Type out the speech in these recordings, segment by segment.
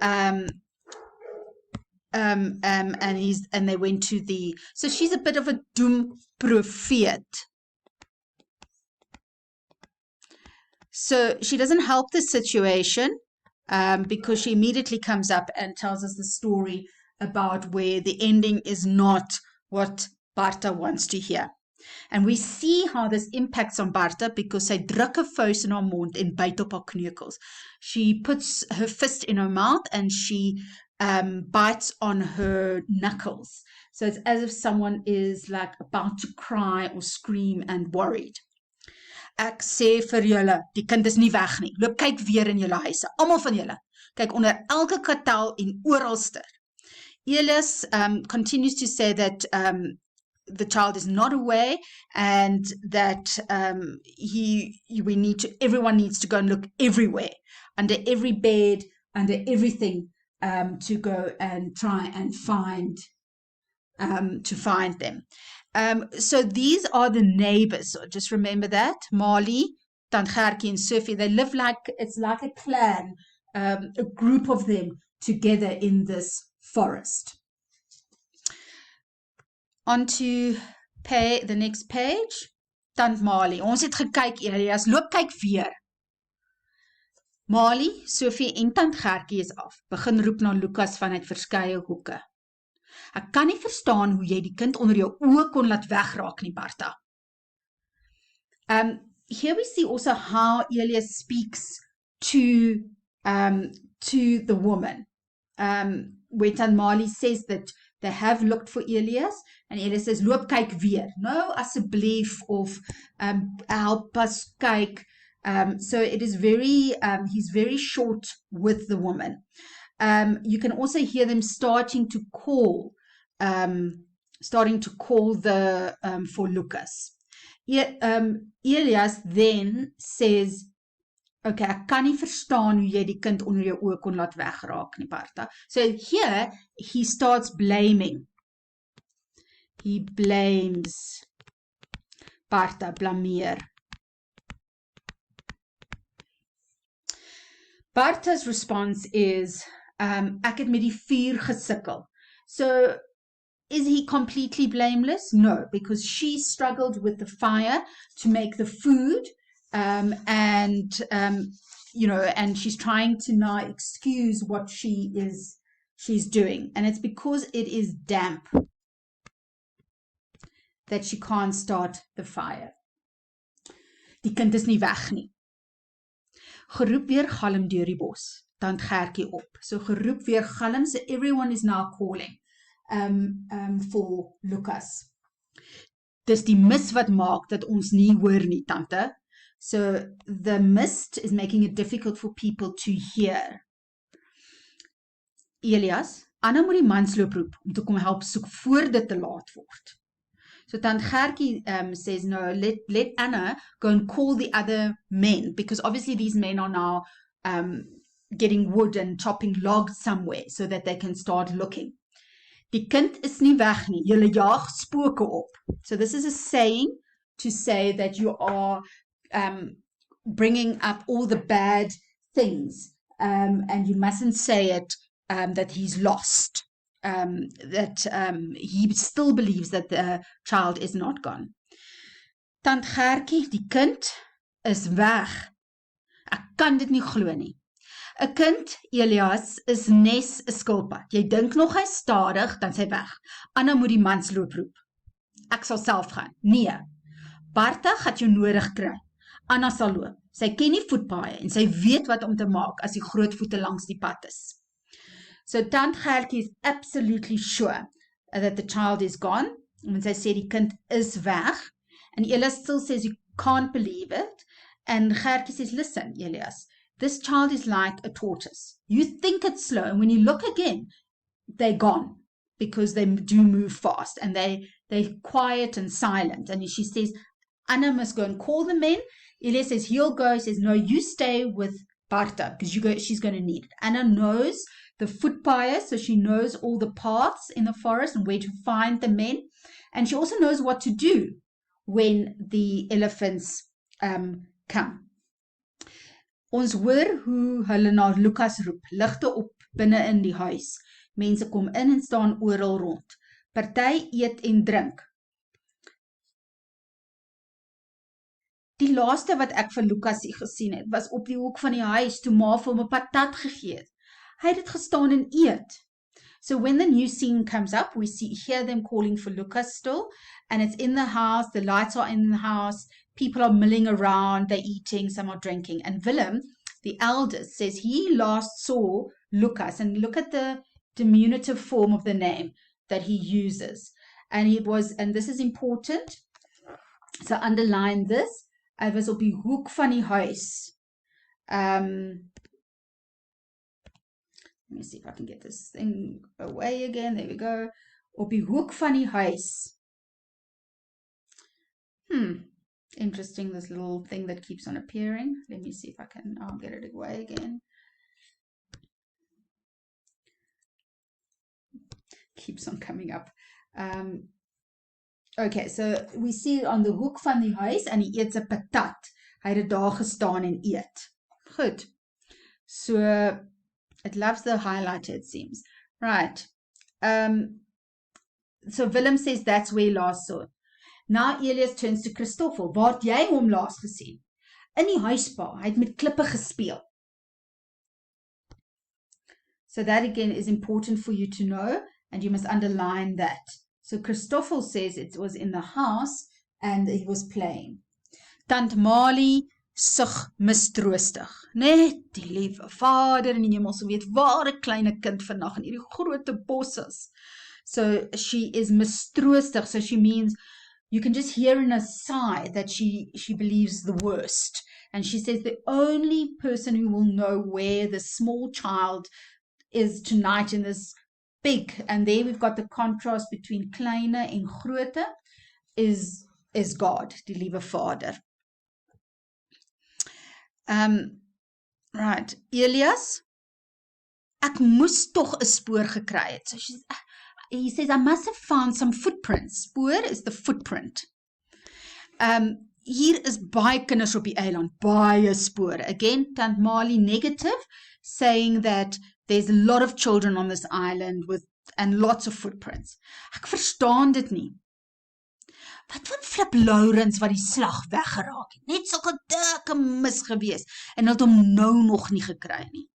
Um, and they went to so she's a bit of a doom prophet. So she doesn't help the situation because she immediately comes up and tells us the story about where the ending is not what Bartha wants to hear. And we see how this impacts on Bartha because sy druk 'n vuis in haar mond en byt op haar kneukels. She puts her fist in her mouth and she bites on her knuckles. So it's as if someone is like about to cry or scream and worried. Ek sê vir julle, die kind is nie weg nie. Loop kyk weer in julle huise. Almal van julle. Kyk onder elke katel en oralste. Elias continues to say that the child is not away and that everyone needs to go and look everywhere, under every bed, under everything, to go and try and find them. So these are the neighbors. So just remember that. Marley, Tant Gertjie and Sophie, they live it's like a clan, a group of them together in this forest. On to the next page. Tant Marley. Ons het gekyk, Elias. Loop kyk weer. Marley, Sophie en Tant Gertjie is af. Begin roep na Lukas vanuit verskeie hoeke. Ek kan nie verstaan hoe jy die kind onder jou oë kon laat wegraak nie, Bartha. Here we see also how Elias speaks to the woman. Where Tant Marley says that they have looked for Elias, and Elias says, loop kyk weer. No, asseblief, of help us kyk. So it is he's very short with the woman. You can also hear them starting to call for Lucas. Elias then says, okay, ek kan nie verstaan hoe jy die kind onder jou oë kon laat wegraak nie, Bartha. So here, he starts blaming. He blames Bartha, blameer. Bartha's response is, ek het met die vuur gesukkel. So, is he completely blameless? No, because she struggled with the fire to make the food, and she's trying to now excuse what she's doing. And it's because it is damp that she can't start the fire. Die kind is nie weg nie. Geroep weer galm deur die bos, Tant Gertjie op. So geroep weer galm, so everyone is now calling for Lucas. Dis die mis wat maak dat ons nie hoor nie, tante. So the mist is making it difficult for people to hear. Elias, Anna moet die mans loop roep om te kom help soek voor dit te laat word. So Tant Gertjie says, no, let Anna go and call the other men, because obviously these men are now getting wood and chopping logs somewhere so that they can start looking. Die kind is nie weg nie, julle jaag spooke op. So this is a saying to say that you are bringing up all the bad things, and you mustn't say it that he's lost. He still believes that the child is not gone. Tant Gertjie, die kind is weg. Ek kan dit nie glo nie. 'n Kind, Elias, is nes 'n skilpad. Jy dink nog hy stadig, dan sy weg. Anna moet die mans loop roep. Ek sal self gaan. Nee. Bartha gaan jou nodig kry. Anna sal loop. Sy ken die voetpaaie en sy weet wat om te maak as die groot voete langs die pad is. So Tant Gertjie is absolutely sure that the child is gone. En sy sê die kind is weg. And Elias still says you can't believe it. And Gertjie says, listen, Elias, this child is like a tortoise. You think it's slow, and when you look again, they're gone, because they do move fast, and they're quiet and silent. And she says, Anna must go and call the men. Elias says, he'll go. He says, no, you stay with Bartha, because she's going to need it. Anna knows the footpaaie, so she knows all the paths in the forest and where to find the men. And she also knows what to do when the elephants come. Ons hoor hoe hulle na Lucas roep, ligte op binne in die huis. Mense kom in en staan oral rond. Party eet en drink. Die laaste wat ek vir Lucas gesien het, was op die hoek van die huis, toe ma vir hom 'n patat gegee het. Hy het dit gestaan en eet. So when the new scene comes up, we hear them calling for Lucas still, and it's in the house, the lights are in the house, people are milling around, they're eating, some are drinking. And Willem, the eldest, says he last saw Lucas, and look at the diminutive form of the name that he uses. And this is important, so underline this. Hy was op die hoek van die huis. Let me see if I can get this thing away again. There we go. Op die hoek van die huis. Interesting, this little thing that keeps on appearing. Let me see if I can get it away again. Keeps on coming up. Okay, so we see on the hoek van die huis en hy eet 'n patat. Hy het daar gestaan en eet. Goed. So it loves the highlighter, it seems. Right. So Willem says that's where he last saw. Now Elias turns to Christoffel. Waar het jy hom laas gesien? In die huispa. Hy het met klippe gespeel. So that again is important for you to know, and you must underline that. So Christoffel says it was in the house and he was playing. Tant Mali sug mistroostig. Net die liewe Vader in die hemel sou weet waar 'n klein kind vandag in hierdie groot bos is. So she is mistroostig. So she means you can just hear in a sigh that she believes the worst. And she says the only person who will know where the small child is tonight in this big, and there we've got the contrast between kleine en grote, is God, die liewe Vader. Right, Elias, ek moes tog 'n spoor gekry het. So he says, I must have found some footprints. Spoor is the footprint. Hier is baie kinders op die eiland, baie spore. Again, Tant Mali negative, saying that there's a lot of children on this island and lots of footprints. Ek verstaan dit nie. Wat van Flip Lawrence wat die slag weggeraak het? Net sulke dikke mis gewees en het hom nou nog nie gekry nie.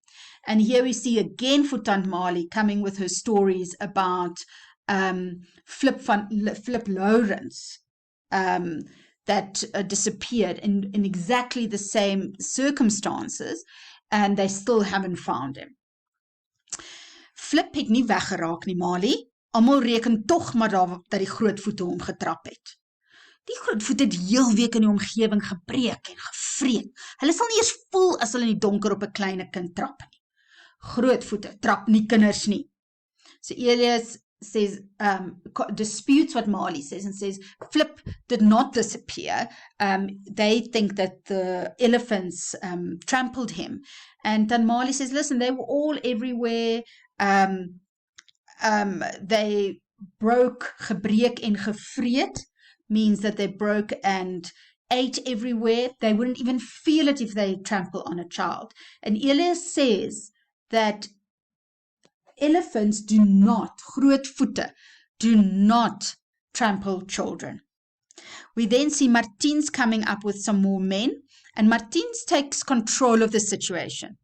And here we see again for Tant Mali coming with her stories about Flip Lawrence that disappeared in exactly the same circumstances, and they still haven't found him. Flip het nie weggeraak nie, Mali. Almal reken tog maar dat die grootvoete hom getrap het. Die grootvoete het heel week in die omgewing gebreek en gevreet. Hulle sal nie eens voel as hulle in die donker op 'n klein kind trap nie. Grootvoete trap nie kinders nie. So Elias says, disputes what Mali says and says, Flip did not disappear. They think that the elephants trampled him. And then Mali says, listen, they were all everywhere. They broke, gebreek en gevreet, means that they broke and ate everywhere. They wouldn't even feel it if they trample on a child. And Elias says that elephants do not, grootvoete, do not trample children. We then see Martins coming up with some more men, and Martins takes control of the situation.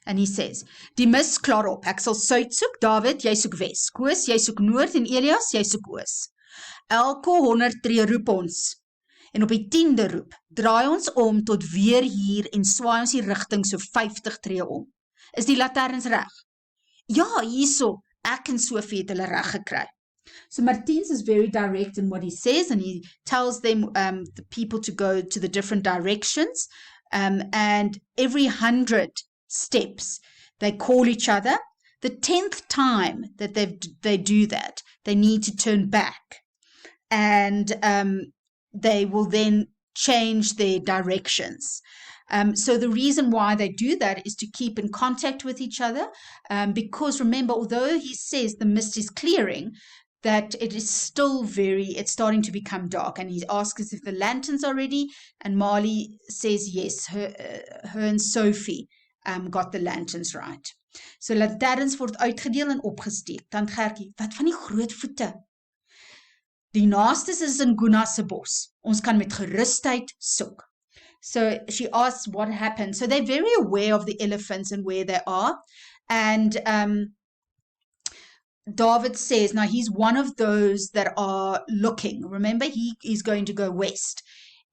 And he says, die mis klaar op, ek sal suid soek, David, jy soek wes, Koos, jy soek noord, en Elias, jy soek oos. Elke 100 tree roep ons, en op die 10de roep, draai ons om tot weer hier, en swaai ons die rigting so 50 tree om. Is die lanterns reg? Ja, hierso, ek en Sophie het hulle reg gekry. So Martins is very direct in what he says, and he tells them, the people to go to the different directions, and every 100 steps, they call each other. The 10th time that they do that, they need to turn back, and they will then change their directions. So the reason why they do that is to keep in contact with each other, because remember, although he says the mist is clearing, that it is still it's starting to become dark, and he asks if the lanterns are ready, and Mali says yes, her and Sophie got the lanterns right. So lanterns word uitgedeel en opgesteek. Tant Gertjie, wat van die groot voete? Die naastes is in Guna se bos. Ons kan met gerusheid soek. So she asks what happened. So they're very aware of the elephants and where they are. And David says, now he's one of those that are looking. Remember, he is going to go west.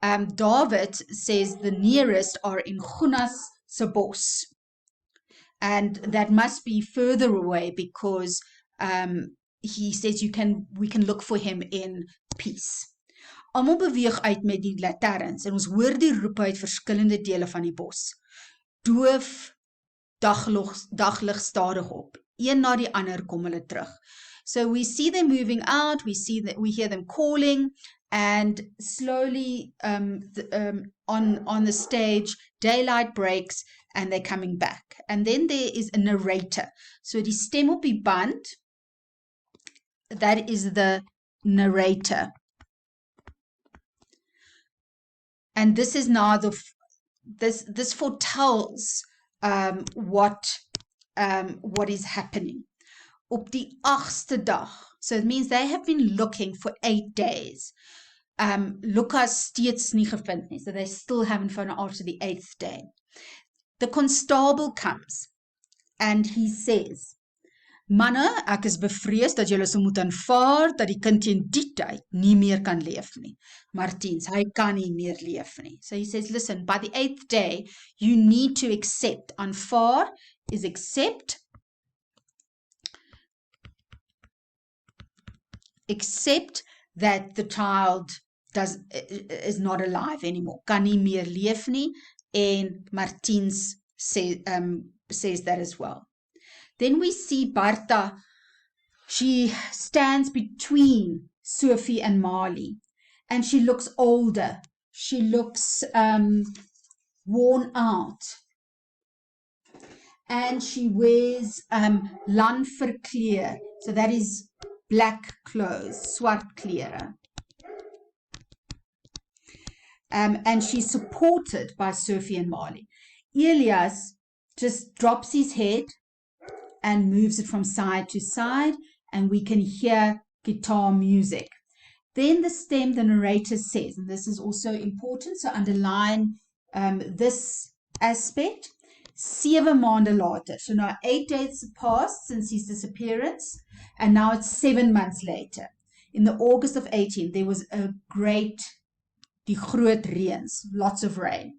David says the nearest are in Gunas se bos. And that must be further away because he says we can look for him in peace. Almal beweeg uit met die lanterns en ons hoor die roepe uit verskillende dele van die bos. Doof daglig stadig op. Een na die ander kom hulle terug. So we see them moving out, we hear them calling, and slowly on the stage, daylight breaks and they're coming back. And then there is a narrator. So die stem op die band, that is the narrator. And this is now this foretells what is happening. Op die 8ste dag, so it means they have been looking for 8 days. Lucas steeds nie gevind nie, so they still haven't found it after the 8th day. The constable comes and he says, manne, ek is bevrees dat julle so moet aanvaar dat die kind teen die tyd nie meer kan leef nie. Martiens, hy kan nie meer leef nie. So he says, listen, by the 8th day, you need to accept. Aanvaar is accept. Accept that the child is not alive anymore. Kan nie meer leef nie. And Martiens says that as well. Then we see Barta. She stands between Sophie and Marley. And she looks older. She looks worn out. And she wears landverkleer. So that is black clothes, swart klere. And she's supported by Sophie and Marley. Elias just drops his head and moves it from side to side, and we can hear guitar music. Then the narrator says, and this is also important, so underline this aspect, 7 maande later. So now 8 days passed since his disappearance, and now it's 7 months later. In the August of 18, there was die groot reëns, lots of rain.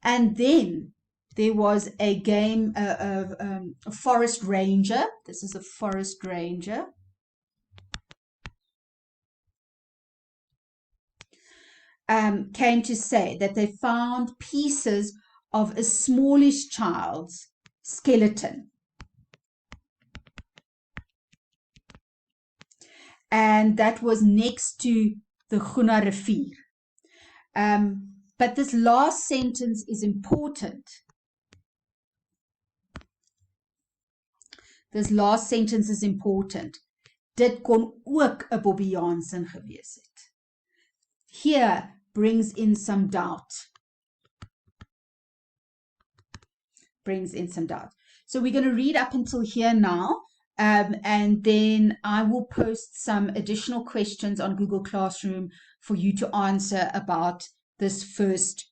And then there was a game, a forest ranger. This is a forest ranger. Came to say that they found pieces of a smallish child's skeleton. And that was next to the Guna rivier. But this last sentence is important. This last sentence is important. Dit kon ook 'n Bobby Jansen gewees het. Here brings in some doubt. Brings in some doubt. So we're going to read up until here now, and then I will post some additional questions on Google Classroom for you to answer about this first